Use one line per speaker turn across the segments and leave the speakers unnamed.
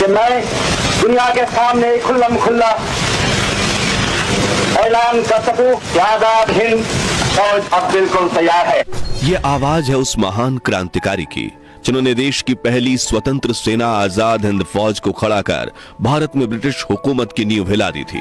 कि मैं दुनिया के सामने खुल्लम खुल्ला ऐलान कर सकूं कि आजाद हिंद फौज अब बिल्कुल तैयार है।
ये आवाज है उस महान क्रांतिकारी की जिन्होंने देश की पहली स्वतंत्र सेना आजाद हिंद फौज को खड़ा कर भारत में ब्रिटिश हुकूमत की नींव हिला दी थी,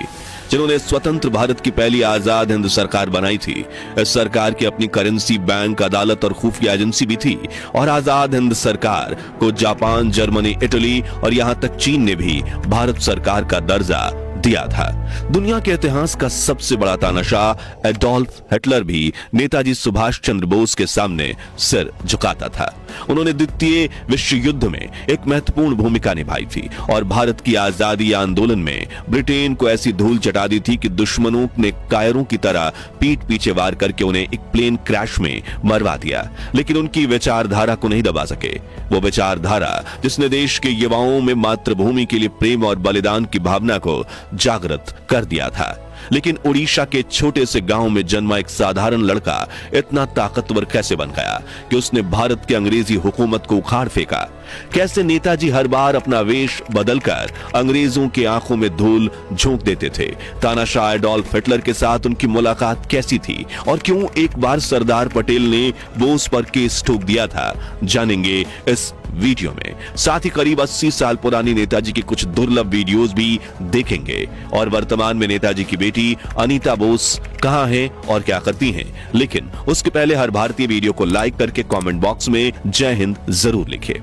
जिन्होंने स्वतंत्र भारत की पहली आजाद हिंद सरकार बनाई थी। इस सरकार की अपनी करेंसी, बैंक, अदालत और खुफिया एजेंसी भी थी और आजाद हिंद सरकार को जापान, जर्मनी, इटली और यहां तक चीन ने भी भारत सरकार का दर्जा दिया था। दुनिया के इतिहास का सबसे बड़ा तानाशाह एडोल्फ हिटलर भी नेताजी सुभाष चंद्र बोस के सामने सिर झुकाता था। उन्होंने द्वितीय विश्व युद्ध में एक महत्वपूर्ण भूमिका निभाई थी और भारत की आजादी आंदोलन में ब्रिटेन को ऐसी धूल चटा दी थी कि दुश्मनों ने कायरों की तरह पीठ पीछे वार करके उन्हें एक प्लेन क्रैश में मरवा दिया, लेकिन उनकी विचारधारा को नहीं दबा सके। वो विचारधारा जिसने देश के युवाओं में मातृभूमि के लिए प्रेम और बलिदान की भावना को जागृत कर दिया था। लेकिन उड़ीसा के छोटे से गांव में जन्मा एक साधारण लड़का इतना ताकतवर कैसे बन गया कि उसने भारत की अंग्रेजी हुकूमत को उखाड़ फेंका? कैसे नेताजी हर बार अपना वेश बदलकर अंग्रेजों की आंखों में धूल झोंक देते थे? तानाशाह एडोल्फ हिटलर के साथ उनकी मुलाकात कैसी थी और क्यों एक बार सरदार पटेल ने बोस पर केस ठोक दिया था? जानेंगे इस वीडियो में। साथ ही करीब 80 साल पुरानी नेताजी की कुछ दुर्लभ वीडियोस भी देखेंगे और वर्तमान में नेताजी की बेटी अनीता बोस कहां है और क्या करती हैं। लेकिन उसके पहले हर भारतीय वीडियो को लाइक करके कमेंट बॉक्स में जय हिंद जरूर लिखें।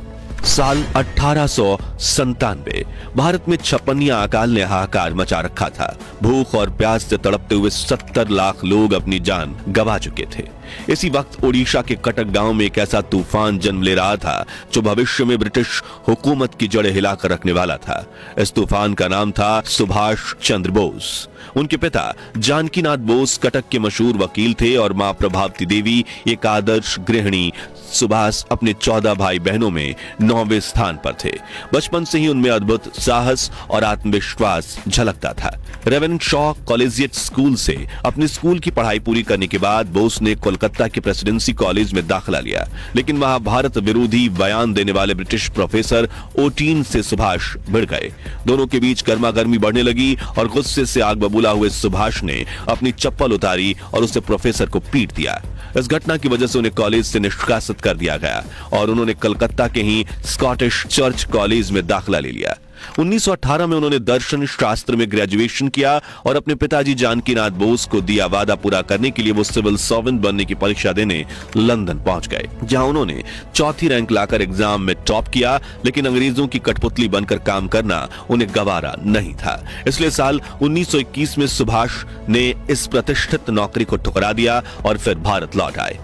साल 1897 भारत में छप्पनिया अकाल ने हाहाकार मचा रखा था। भूख और प्यास से तड़पते हुए 70 लाख लोग अपनी जान गंवा चुके थे। इसी वक्त ओडिशा के कटक गांव में एक ऐसा तूफान जन्म ले रहा था जो भविष्य में ब्रिटिश हुकूमत की जड़ें हिलाकर रखने वाला था। इस तूफान का नाम था सुभाष चंद्र बोस। उनके पिता जानकीनाथ बोस कटक के मशहूर वकील थे और मां प्रभावती देवी एक आदर्श गृहिणी। सुभाष अपने 14 भाई बहनों में 9वें स्थान पर थे। बचपन से ही उनमें अद्भुत साहस और आत्मविश्वास झलकता था। रेवेरेंड शॉ कॉलेजिएट स्कूल से अपनी स्कूल की पढ़ाई पूरी करने के बाद बोस ने कोलकाता के प्रेसिडेंसी कॉलेज में दाखिला लिया, लेकिन वहां भारत विरोधी बयान देने वाले ब्रिटिश प्रोफेसर ओटीन से सुभाष भिड़ गए। दोनों के बीच गर्मागर्मी बढ़ने लगी और गुस्से से आग बबूला हुए सुभाष ने अपनी चप्पल उतारी और उसे प्रोफेसर को पीट दिया। इस घटना की वजह से उन्हें कॉलेज से निष्कासित कर दिया गया और उन्होंने कलकत्ता के ही स्कॉटिश चर्च कॉलेज में दाखिला ले लिया। 1918 में उन्होंने दर्शन शास्त्र में ग्रेजुएशन किया और अपने पिताजी जानकीनाथ बोस को दिया वादा पूरा करने के लिए वो सिविल सर्वेंट बनने की परीक्षा देने लंदन पहुंच गए, जहां उन्होंने चौथी रैंक लाकर एग्जाम में टॉप किया। लेकिन अंग्रेजों की कठपुतली बनकर काम करना उन्हें गवारा नहीं था, इसलिए साल 1921 में सुभाष ने इस प्रतिष्ठित नौकरी को ठुकरा दिया और फिर भारत लौट आए।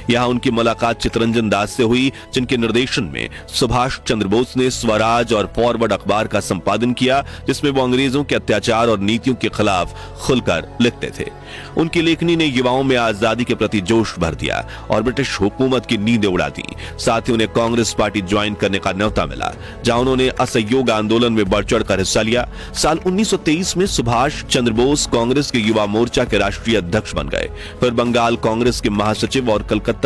यहां उनकी मुलाकात चित्तरंजन दास से हुई, जिनके निर्देशन में सुभाष चंद्र बोस ने स्वराज और फॉरवर्ड अखबार का संपादन किया, जिसमें वो अंग्रेजों के अत्याचार और नीतियों के खिलाफ खुलकर लिखते थे। उनकी लेखनी ने युवाओं में आजादी के प्रति जोश भर दिया और ब्रिटिश हुकूमत की नींदें उड़ा दी। साथ ही उन्हें कांग्रेस पार्टी ज्वाइन करने का न्योता मिला, जहां उन्होंने असहयोग आंदोलन में बढ़ चढ़कर हिस्सा लिया। साल 1923 में सुभाष चंद्र बोस कांग्रेस के युवा मोर्चा के राष्ट्रीय अध्यक्ष बन गए। फिर बंगाल कांग्रेस के महासचिव और कलकत्ता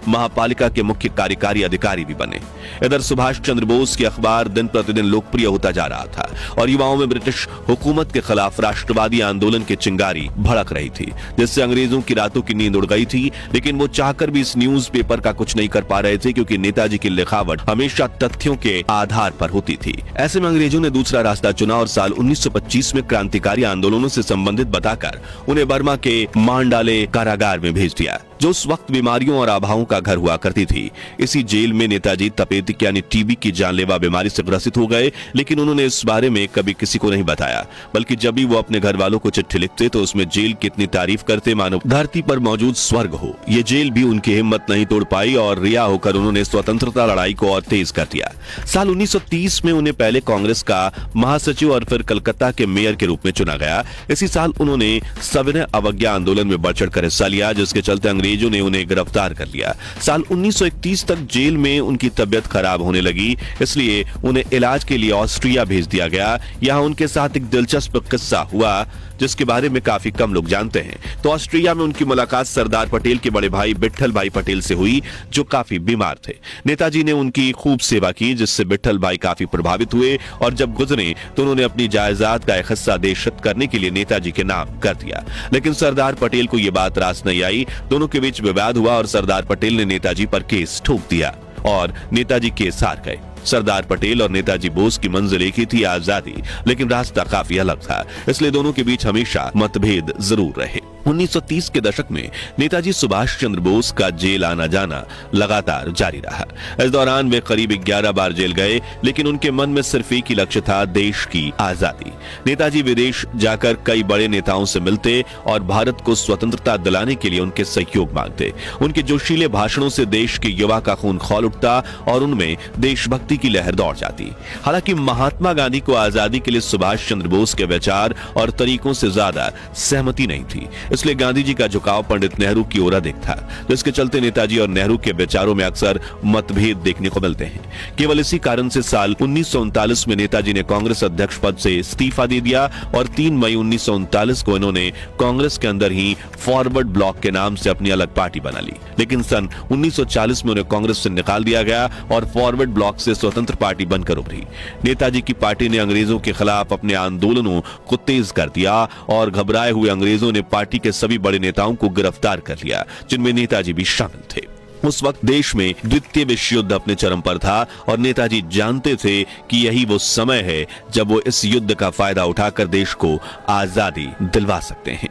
महापालिका के मुख्य कार्यकारी अधिकारी भी बने। इधर सुभाष चंद्र बोस की अखबार दिन प्रतिदिन लोकप्रिय होता जा रहा था और युवाओं में ब्रिटिश हुकूमत के खिलाफ राष्ट्रवादी आंदोलन की चिंगारी भड़क रही थी, जिससे अंग्रेजों की रातों की नींद उड़ गई थी। लेकिन वो चाहकर भी इस न्यूज़पेपर का कुछ नहीं कर पा रहे थे, क्योंकि नेताजी की लिखावट हमेशा तथ्यों के आधार पर होती थी। ऐसे में अंग्रेजों ने दूसरा रास्ता चुना और साल 1925 में क्रांतिकारी आंदोलनों से संबंधित बताकर उन्हें बर्मा के मांडाले कारागार में भेज दिया, जो उस वक्त बीमारियों और आभाओं का घर हुआ करती थी। इसी जेल में नेताजी तपेदिक यानी टीबी की जानलेवा बीमारी से ग्रसित हो गए, लेकिन उन्होंने इस बारे में कभी किसी को नहीं बताया, बल्कि जब भी वो अपने घर वालों को चिट्ठी लिखते तो उसमें जेल की इतनी तारीफ करते मानो धरती पर मौजूद स्वर्ग हो। ये जेल भी उनकी हिम्मत नहीं तोड़ पाई और रिहा होकर उन्होंने स्वतंत्रता लड़ाई को और तेज कर दिया। साल 1930 में उन्हें पहले कांग्रेस का महासचिव और फिर कलकत्ता के मेयर के रूप में चुना गया। इसी साल उन्होंने सविनय अवज्ञा आंदोलन में बढ़ चढ़कर हिस्सा लिया, जिसके चलते अंग्रेजों ने उन्हें गिरफ्तार कर लिया। साल 1931 तक जेल में उनकी तबियत खराब होने लगी, इसलिए उन्हें इलाज के लिए ऑस्ट्रिया भेज दिया गया। यहाँ उनके साथ एक दिलचस्प किस्सा हुआ, जिसके बारे में काफी कम लोग जानते हैं, तो ऑस्ट्रिया में उनकी मुलाकात सरदार पटेल के बड़े भाई विट्ठल भाई पटेल से हुई, जो काफी बीमार थे। नेताजी ने उनकी खूब सेवा की, जिससे विट्ठल भाई काफी प्रभावित हुए और जब गुजरे तो उन्होंने अपनी जायदाद का एक हिस्सा देशहित करने के लिए नेताजी के नाम कर दिया। लेकिन सरदार पटेल को यह बात रास नहीं आई। दोनों के बीच विवाद हुआ और सरदार पटेल ने नेताजी पर केस ठोक दिया और नेताजी केस हार गए। सरदार पटेल और नेताजी बोस की मंजिल एक ही थी, आजादी, लेकिन रास्ता काफी अलग था, इसलिए दोनों के बीच हमेशा मतभेद जरूर रहे। 1930 के दशक में नेताजी सुभाष चंद्र बोस का जेल आना जाना लगातार जारी रहा। इस दौरान वे करीब 11 बार जेल गए, लेकिन उनके मन में सिर्फ एक ही लक्ष्य था, देश की आजादी। नेताजी विदेश जाकर कई बड़े नेताओं से मिलते और भारत को स्वतंत्रता दिलाने के लिए उनके सहयोग मांगते। उनके जोशीले भाषणों से देश के युवा का खून खौल उठता और उनमें देशभक्ति की लहर दौड़ जाती। हालांकि महात्मा गांधी को आजादी के लिए सुभाष चंद्र बोस के विचार और तरीकों से ज्यादा सहमति नहीं थी, इसलिए गांधी जी का झुकाव पंडित नेहरू की ओर अधिक था, जिसके चलते नेताजी और नेहरू के विचारों में अक्सर मतभेद देखने को मिलते हैं। केवल इसी कारण से साल 1939 में नेताजी ने कांग्रेस अध्यक्ष पद से इस्तीफा दे दिया और 3 मई 1939 को इन्होंने कांग्रेस के अंदर ही फॉरवर्ड ब्लॉक के नाम से अपनी अलग पार्टी बना ली। लेकिन सन 1940 में उन्हें कांग्रेस से निकाल दिया गया और फॉरवर्ड ब्लॉक से स्वतंत्र पार्टी बनकर उभरी। नेताजी की पार्टी ने अंग्रेजों के खिलाफ अपने आंदोलनों को तेज कर दिया और घबराए हुए अंग्रेजों ने पार्टी के सभी बड़े नेताओं को गिरफ्तार कर लिया, जिनमें नेताजी भी शामिल थे। उस वक्त देश में द्वितीय विश्व युद्ध अपने चरम पर था और नेताजी जानते थे कि यही वो समय है जब वो इस युद्ध का फायदा उठाकर देश को आजादी दिलवा सकते हैं।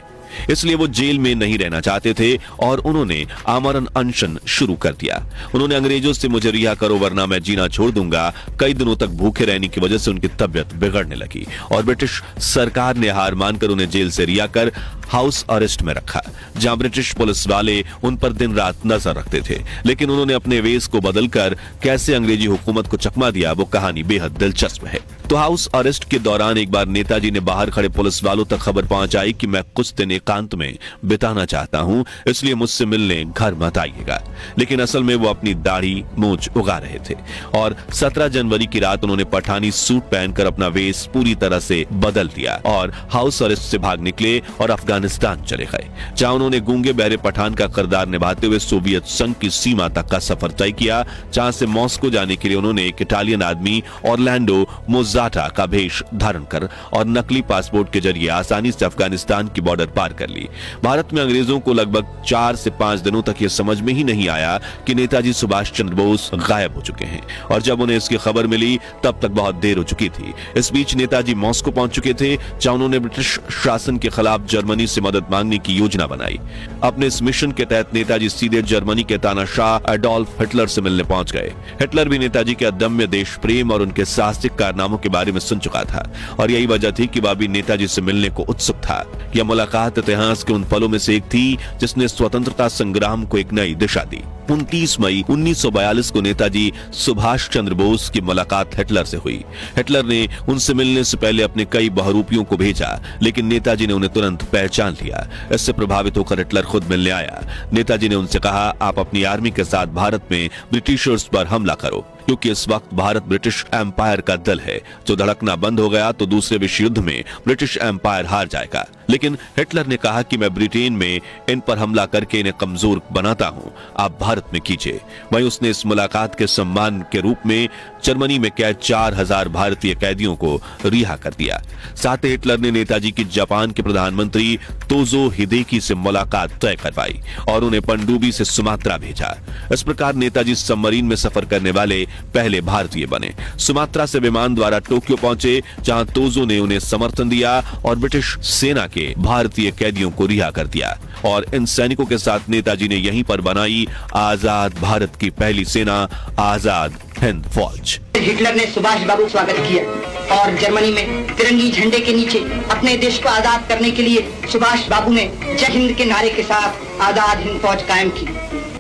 इसलिए वो जेल में नहीं रहना चाहते थे और उन्होंने आमरण अनशन शुरू कर दिया। उन्होंने अंग्रेजों से मुझे रिहा करो वरना मैं जीना छोड़ दूंगा। कई दिनों तक भूखे रहने की वजह से उनकी तबीयत बिगड़ने लगी और ब्रिटिश सरकार ने हार मानकर उन्हें जेल से रिहा कर हाउस अरेस्ट में रखा, जहां ब्रिटिश पुलिस वाले उन पर दिन रात नजर रखते थे। लेकिन उन्होंने अपने वेश को बदलकर कैसे अंग्रेजी हुकूमत को चकमा दिया, वो कहानी बेहद दिलचस्प है। तो हाउस अरेस्ट के दौरान एक बार नेताजी ने बाहर खड़े पुलिस वालों तक खबर पहुंचाई कि मैं कुछ दिन एकांत में बिताना चाहता हूं, इसलिए मुझसे मिलने घर मत आइएगा। लेकिन असल में वो अपनी दाढ़ी मूंछ उगा रहे थे और 17 जनवरी की रात उन्होंने पठानी सूट पहनकर अपना वेश पूरी तरह से बदल दिया और हाउस अरेस्ट से भाग निकले और अफगानिस्तान चले गए, जहां उन्होंने गूंगे बहरे पठान का किरदार निभाते हुए सोवियत संघ की सीमा तक का सफर तय किया, जहां से मॉस्को जाने के लिए उन्होंने एक इटालियन आदमी ऑरलैंडो मोज़ाटा का भेष धारण कर और नकली पासपोर्ट के जरिए आसानी से अफगानिस्तान की बॉर्डर पार कर ली। भारत में अंग्रेजों को लगभग 4 से 5 दिनों तक यह समझ में ही नहीं आया कि नेताजी सुभाष चंद्र बोस गायब हो चुके हैं और जब उन्हें इसकी खबर मिली तब तक बहुत देर हो चुकी थी। इस बीच नेताजी मॉस्को पहुंच चुके थे, जहां उन्होंने ब्रिटिश शासन के खिलाफ जर्मनी से मदद मांगने की योजना बनाई। अपने इस मिशन के तहत नेताजी सीधे जर्मनी के तानाशाह एडोल्फ हिटलर से मिलने पहुंच गए। हिटलर भी नेताजी के अदम्य देश प्रेम और उनके साहसिक कारनामों के बारे में सुन चुका था और यही वजह थी कि वह भी नेताजी से मिलने को उत्सुक था। यह मुलाकात इतिहास के उन पलों में से एक थी जिसने स्वतंत्रता संग्राम को एक नई दिशा दी। 29 मई 1942 को नेताजी सुभाष चंद्र बोस की मुलाकात हिटलर से हुई। हिटलर ने उनसे मिलने से पहले अपने कई बहुरूपियों को भेजा, लेकिन नेताजी ने उन्हें तुरंत पहचान लिया। इससे प्रभावित होकर हिटलर खुद मिलने आया। नेताजी ने उनसे कहा, आप अपनी आर्मी के साथ भारत में ब्रिटिशर्स पर हमला करो, क्योंकि इस वक्त भारत ब्रिटिश एम्पायर का दल है। जो धड़कना बंद हो गया तो दूसरे विश्व युद्ध में ब्रिटिश एम्पायर हार जाएगा। लेकिन हिटलर ने कहा कि मैं ब्रिटेन में इन पर हमला करके इन्हें कमजोर बनाता हूं, आप भारत में कीजिए। वहीं उसने इस मुलाकात के सम्मान के रूप में जर्मनी में कैद 4000 भारतीय कैदियों को रिहा कर दिया। साथ ही हिटलर ने नेताजी की जापान के प्रधानमंत्री तोजो हिदेकी से मुलाकात तय करवाई और उन्हें पनडुब्बी से सुमात्रा भेजा। इस प्रकार नेताजी सबमरीन में सफर करने वाले पहले भारतीय बने। सुमात्रा से विमान द्वारा टोक्यो पहुंचे, जहां तोजो ने उन्हें समर्थन दिया और ब्रिटिश सेना के भारतीय कैदियों को रिहा कर दिया और इन सैनिकों के साथ नेताजी ने यहीं पर बनाई आजाद भारत की पहली सेना, आजाद हिंद फौज।
हिटलर ने सुभाष बाबू स्वागत किया और जर्मनी में तिरंगी झंडे के नीचे अपने देश को आजाद करने के लिए सुभाष बाबू ने जय हिंद के नारे के साथ आजाद हिंद फौज कायम की।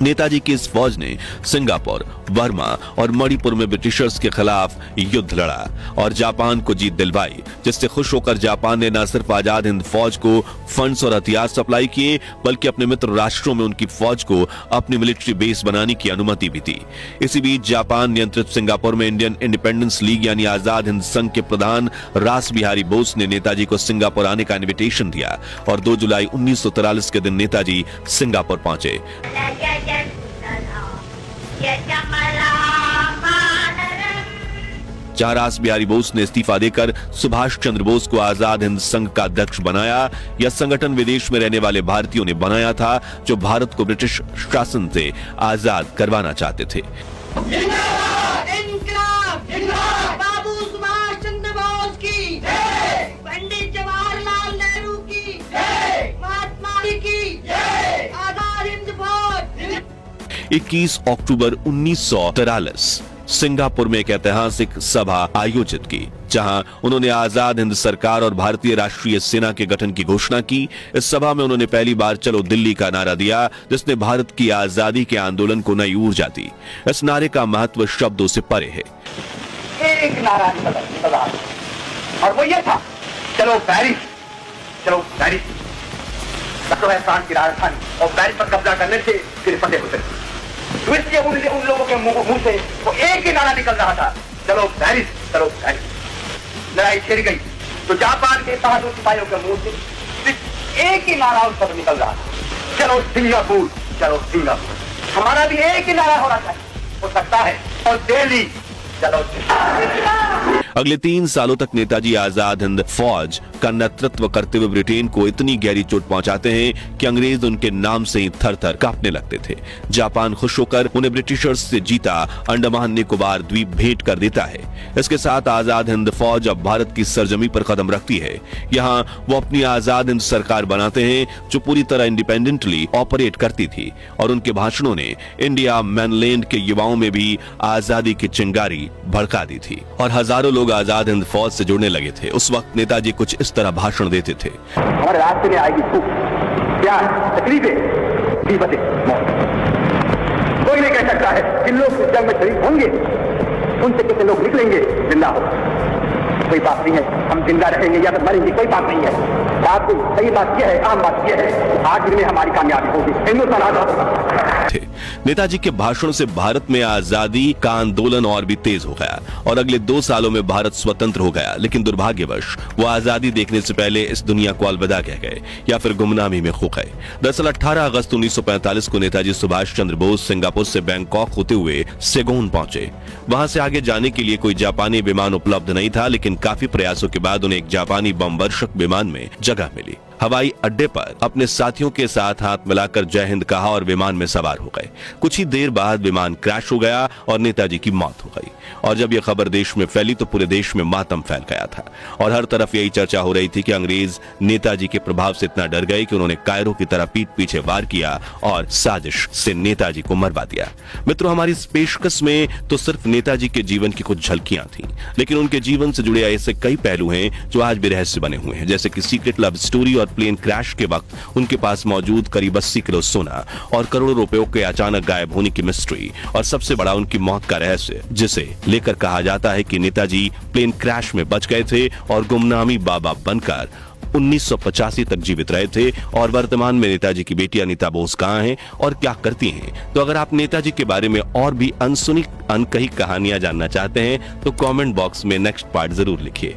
नेताजी की इस फौज ने सिंगापुर, बर्मा और मणिपुर में ब्रिटिशर्स के खिलाफ युद्ध लड़ा और जापान को जीत दिलवाई, जिससे खुश होकर जापान ने न सिर्फ आजाद हिंद फौज को फंड्स और हथियार सप्लाई किए बल्कि अपने मित्र राष्ट्रों में उनकी फौज को अपनी मिलिट्री बेस बनाने की अनुमति भी दी। इसी बीच जापान नियंत्रित सिंगापुर में इंडियन इंडिपेंडेंस लीग यानी आजाद हिंद संघ के प्रधान रास बिहारी बोस ने नेताजी को सिंगापुर आने का इन्विटेशन दिया और 2 जुलाई 1943 के दिन नेताजी सिंगापुर पहुंचे। जहां रास बिहारी बोस ने इस्तीफा देकर सुभाष चंद्र बोस को आजाद हिंद संघ का अध्यक्ष बनाया। यह संगठन विदेश में रहने वाले भारतीयों ने बनाया था जो भारत को ब्रिटिश शासन से आजाद करवाना चाहते थे।
बाबू सुभाष चंद्र बोस की, पंडित जवाहरलाल नेहरू की, महात्मा गांधी की, आजाद हिंद फौज।
21 अक्टूबर 1943 सिंगापुर में एक ऐतिहासिक सभा आयोजित की जहां उन्होंने आजाद हिंद सरकार और भारतीय राष्ट्रीय सेना के गठन की घोषणा की। इस सभा में उन्होंने पहली बार चलो दिल्ली का नारा दिया, जिसने भारत की आजादी के आंदोलन को नई ऊर्जा दी। इस नारे का महत्व शब्दों से परे है।
एक नारा निकल रहा और वो ये था, चलो पेरिस, चलो पेरिस। तो है फ्रांस की राजधानी और पेरिस पर कब्जा करने से फिर फतेह हो सकती। तो इसलिए उन लोगों के मुंह से वो एक ही नारा निकल रहा था, चलो पेरिस, चलो पेरिस। लड़ाई छिड़ गई तो जापान के बहादुर सिपाहियों के मुंह से सिर्फ एक ही नारा उस पर निकल रहा था, चलो सिंगापुर, चलो सिंगापुर। हमारा भी एक ही नारा होना चाहिए, हो सकता है, और दिल्ली, चलो।
अगले 3 सालों तक नेताजी आजाद हिंद फौज का नेतृत्व करते हुए ब्रिटेन को इतनी गहरी चोट पहुंचाते हैं कि अंग्रेज उनके नाम से ही थर-थर कांपने लगते थे। जापान खुश होकर उन्हें ब्रिटिशर्स से जीता अंडमान निकोबार द्वीप भेंट कर देता है। इसके साथ आजाद हिंद फौज अब भारत की सरजमी पर कदम रखती है। यहाँ वो अपनी आजाद हिंद सरकार बनाते हैं जो पूरी तरह इंडिपेंडेंटली ऑपरेट करती थी और उनके भाषणों ने इंडिया मैनलैंड के युवाओं में भी आजादी की चिंगारी भड़का दी थी और हजारों लोग आजाद हिंद फौज से जुड़ने लगे थे। उस वक्त नेताजी कुछ इस तरह भाषण देते थे।
हमारे रास्ते में आएगी भूख, प्यास, तकलीफें, मुसीबतें, मौत। कोई नहीं कह सकता है कि लोग इस जंग में शरीक होंगे, उनसे कितने लोग निकलेंगे जिंदा हो। कोई बात नहीं है हम जिंदा रहेंगे या मरेंगे, कोई बात नहीं है। बात सही बात यह है, आम बात यह है, आखिर में हमारी कामयाबी होगी, हिंदुस्तान आजाद होगा।
नेताजी के भाषण से भारत में आजादी का आंदोलन और भी तेज हो गया और अगले 2 सालों में भारत स्वतंत्र हो गया। लेकिन दुर्भाग्यवश वो आजादी देखने से पहले इस दुनिया को अलविदा कह गए या फिर गुमनामी में खो गए। दरअसल 18 अगस्त 1945 को नेताजी सुभाष चंद्र बोस सिंगापुर से बैंकॉक होते हुए सेगोन पहुंचे। वहां से आगे जाने के लिए कोई जापानी विमान उपलब्ध नहीं था, लेकिन काफी प्रयासों के बाद उन्हें एक जापानी बम वर्षक विमान में जगह मिली। हवाई अड्डे पर अपने साथियों के साथ हाथ मिलाकर जय हिंद कहा और विमान में सवार हो गए। कुछ ही देर बाद विमान क्रैश हो गया और नेताजी की मौत हो गई। और जब यह खबर देश में फैली तो पूरे देश में मातम फैल गया था और हर तरफ यही चर्चा हो रही थी कि अंग्रेज नेताजी के प्रभाव से इतना डर गए कि उन्होंने कायरो की तरह पीठ पीछे वार किया और साजिश से नेताजी को मरवा दिया। मित्रों, हमारी इस पेशकश में तो सिर्फ नेताजी के जीवन की कुछ झलकियां थी, लेकिन उनके जीवन से जुड़े ऐसे कई पहलू हैं जो आज भी रहस्य बने हुए हैं, जैसे कि सीक्रेट लव स्टोरी और प्लेन क्रैश के वक्त उनके पास मौजूद करीब 80 किलो सोना और करोड़ों रुपयों के अचानक गायब होने की मिस्ट्री और सबसे बड़ा उनकी मौत का रहस्य, जिसे लेकर कहा जाता है कि नेताजी प्लेन क्रैश में बच गए थे और गुमनामी बाबा बनकर 1985 तक जीवित रहे थे। और वर्तमान में नेताजी की बेटी अनीता बोस कहां हैं और क्या करती हैं? तो अगर आप नेताजी के बारे में और भी अनसुनी अनकही कहानियां जानना चाहते हैं तो कमेंट बॉक्स में नेक्स्ट पार्ट जरूर लिखिए।